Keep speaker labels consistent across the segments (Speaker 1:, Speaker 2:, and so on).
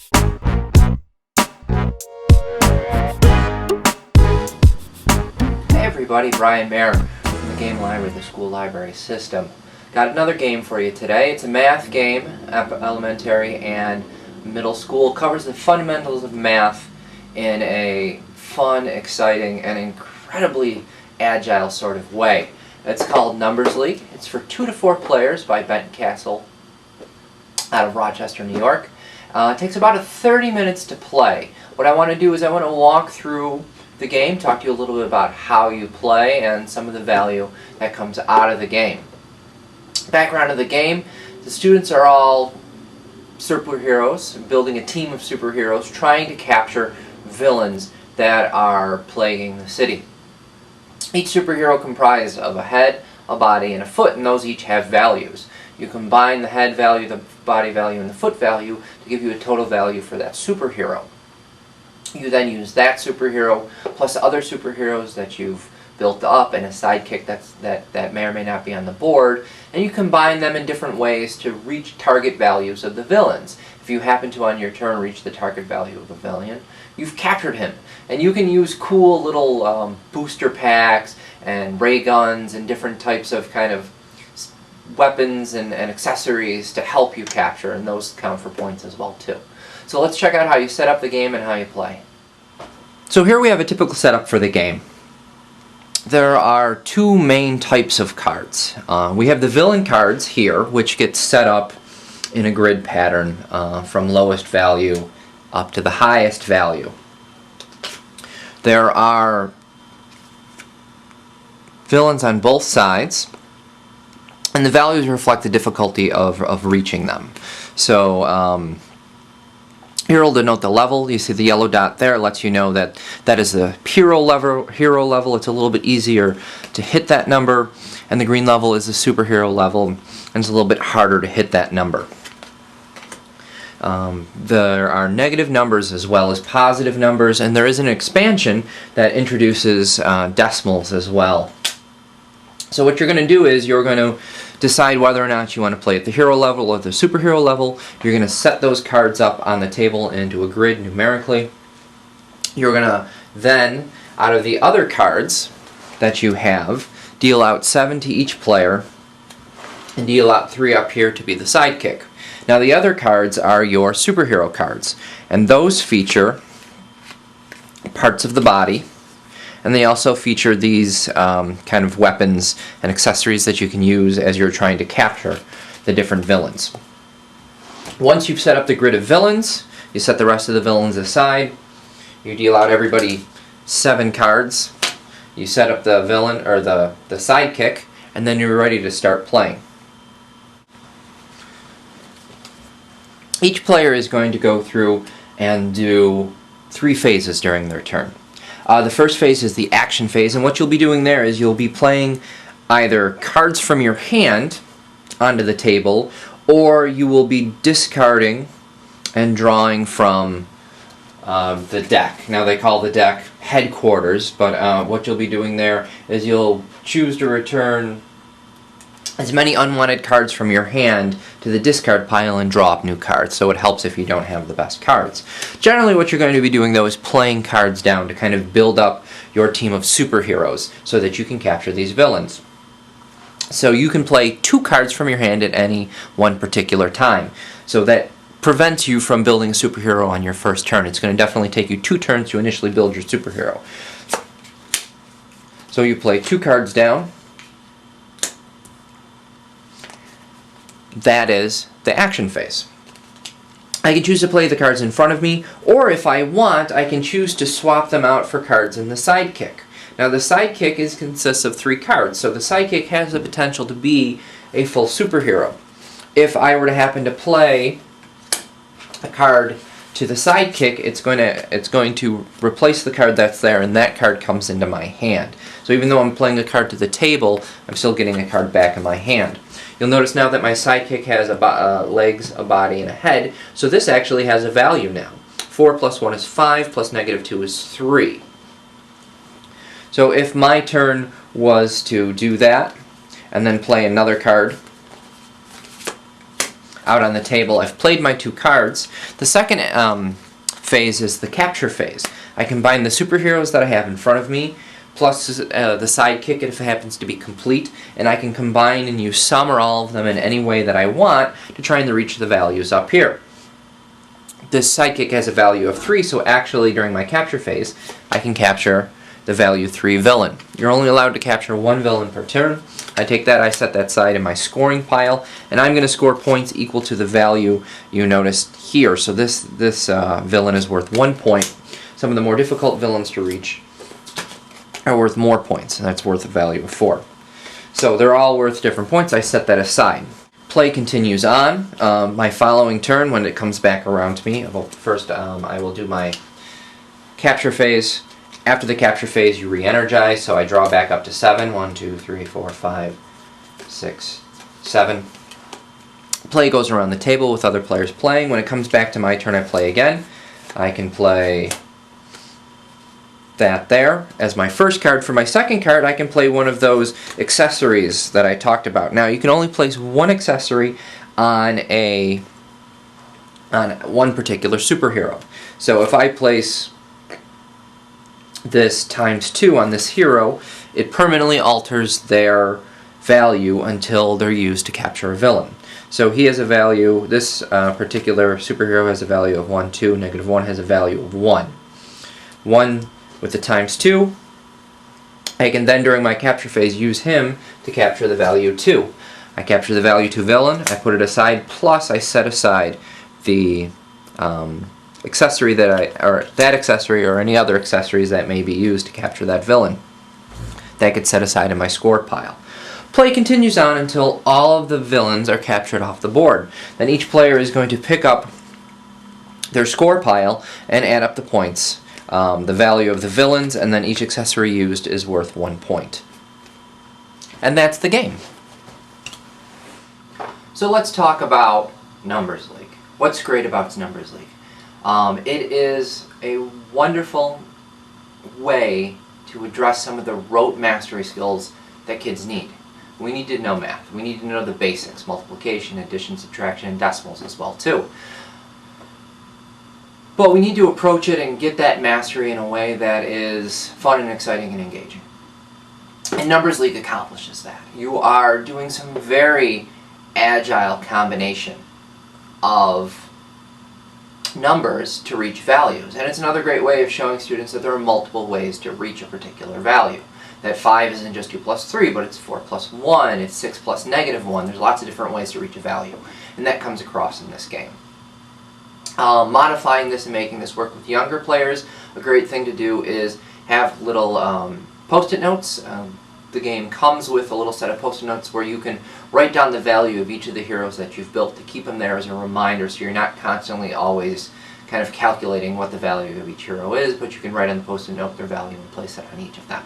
Speaker 1: Hey everybody, Brian Mayer from the Game Library, the school library system. Got another game for you today. It's a math game, elementary and middle school. Covers the fundamentals of math in a fun, exciting, and incredibly agile sort of way. It's called Numbers League. It's for 2 to 4 players by Benton Castle out of Rochester, New York. It takes about 30 minutes to play. What I want to do is I want to walk through the game, talk to you a little bit about how you play and some of the value that comes out of the game. Background of the game: the students are all superheroes, building a team of superheroes, trying to capture villains that are plaguing the city. Each superhero comprised of a head, a body, and a foot, and those each have values. You combine the head value, the body value, and the foot value to give you a total value for that superhero. You then use that superhero plus other superheroes that you've built up and a sidekick that may or may not be on the board, and you combine them in different ways to reach target values of the villains. If you happen to on your turn reach the target value of a villain, you've captured him. And you can use cool little booster packs and ray guns and different types of kind of weapons and accessories to help you capture, and those count for points as well too. So let's check out how you set up the game and how you play. So here we have a typical setup for the game. There are 2 main types of cards. We have the villain cards here, which get set up in a grid pattern from lowest value up to the highest value. There are villains on both sides, and the values reflect the difficulty of reaching them. So here will denote the level. You see the yellow dot there lets you know that that is the hero level. It's a little bit easier to hit that number, and the green level is the superhero level, and it's a little bit harder to hit that number. There are negative numbers as well as positive numbers, and there is an expansion that introduces decimals as well. So what you're going to do is you're going to decide whether or not you want to play at the hero level or the superhero level. You're going to set those cards up on the table into a grid numerically. You're going to then, out of the other cards that you have, deal out 7 to each player and deal out 3 up here to be the sidekick. Now the other cards are your superhero cards, and those feature parts of the body, and they also feature these kind of weapons and accessories that you can use as you're trying to capture the different villains. Once you've set up the grid of villains, you set the rest of the villains aside. You deal out everybody 7 cards. You set up the villain or the sidekick, and then you're ready to start playing. Each player is going to go through and do 3 phases during their turn. The first phase is the action phase, and what you'll be doing there is you'll be playing either cards from your hand onto the table, or you will be discarding and drawing from the deck. Now they call the deck headquarters, but what you'll be doing there is you'll choose to return as many unwanted cards from your hand to the discard pile and draw up new cards, so it helps if you don't have the best cards. Generally what you're going to be doing though is playing cards down to kind of build up your team of superheroes so that you can capture these villains. So you can play 2 cards from your hand at any one particular time, so that prevents you from building a superhero on your first turn. It's going to definitely take you 2 turns to initially build your superhero. So you play 2 cards down. That is the action phase. I can choose to play the cards in front of me, or if I want, I can choose to swap them out for cards in the sidekick. Now the sidekick consists of 3 cards, so the sidekick has the potential to be a full superhero. If I were to happen to play a card to the sidekick, it's going to replace the card that's there, and that card comes into my hand. So even though I'm playing a card to the table, I'm still getting a card back in my hand. You'll notice now that my sidekick has legs, a body, and a head, so this actually has a value now. 4 plus 1 is 5, plus negative 2 is 3. So if my turn was to do that, and then play another card, out on the table. I've played my 2 cards. The second phase is the capture phase. I combine the superheroes that I have in front of me, plus the sidekick if it happens to be complete, and I can combine and use some or all of them in any way that I want to try and reach the values up here. This sidekick has a value of 3, so actually during my capture phase, I can capture the value 3 villain. You're only allowed to capture 1 villain per turn. I take that, I set that side in my scoring pile, and I'm going to score points equal to the value you noticed here. So this villain is worth 1 point. Some of the more difficult villains to reach are worth more points, and that's worth a value of 4. So they're all worth different points. I set that aside. Play continues on. My following turn, when it comes back around to me, first I will do my capture phase. After the capture phase, you re-energize, so I draw back up to 7. 1, 2, 3, 4, 5, 6, 7. Play goes around the table with other players playing. When it comes back to my turn, I play again. I can play that there as my first card. For my second card, I can play one of those accessories that I talked about. Now, you can only place 1 accessory on one particular superhero. So if I place this ×2 on this hero, it permanently alters their value until they're used to capture a villain. So he has a value, this particular superhero has a value of 1, 2, -1 has a value of 1. 1 with the ×2, I can then during my capture phase use him to capture the value 2. I capture the value 2 villain, I put it aside, plus I set aside the accessory that accessory or any other accessories that may be used to capture that villain. That gets set aside in my score pile. Play continues on until all of the villains are captured off the board. Then each player is going to pick up their score pile and add up the points, the value of the villains, and then each accessory used is worth 1 point. And that's the game. So let's talk about Numbers League. What's great about Numbers League? It is a wonderful way to address some of the rote mastery skills that kids need. We need to know math. We need to know the basics, multiplication, addition, subtraction, and decimals as well too. But we need to approach it and get that mastery in a way that is fun and exciting and engaging. And Numbers League accomplishes that. You are doing some very agile combination of numbers to reach values. And it's another great way of showing students that there are multiple ways to reach a particular value. That 5 isn't just 2 plus 3, but it's 4 plus 1, it's 6 plus -1. There's lots of different ways to reach a value. And that comes across in this game. Modifying this and making this work with younger players, a great thing to do is have little post-it notes. The game comes with a little set of post-it notes where you can write down the value of each of the heroes that you've built to keep them there as a reminder, so you're not constantly always kind of calculating what the value of each hero is, but you can write on the post-it note their value and place it on each of them.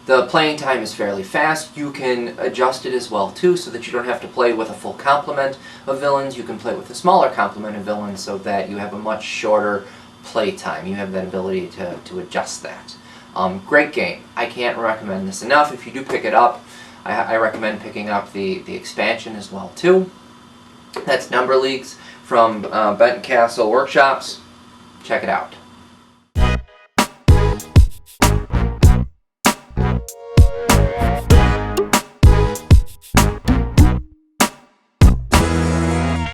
Speaker 1: The playing time is fairly fast. You can adjust it as well too, so that you don't have to play with a full complement of villains. You can play with a smaller complement of villains so that you have a much shorter play time. You have that ability to adjust that. Great game. I can't recommend this enough. If you do pick it up, I recommend picking up the expansion as well too. That's Number Leagues from Benton Castle Workshops. Check it out.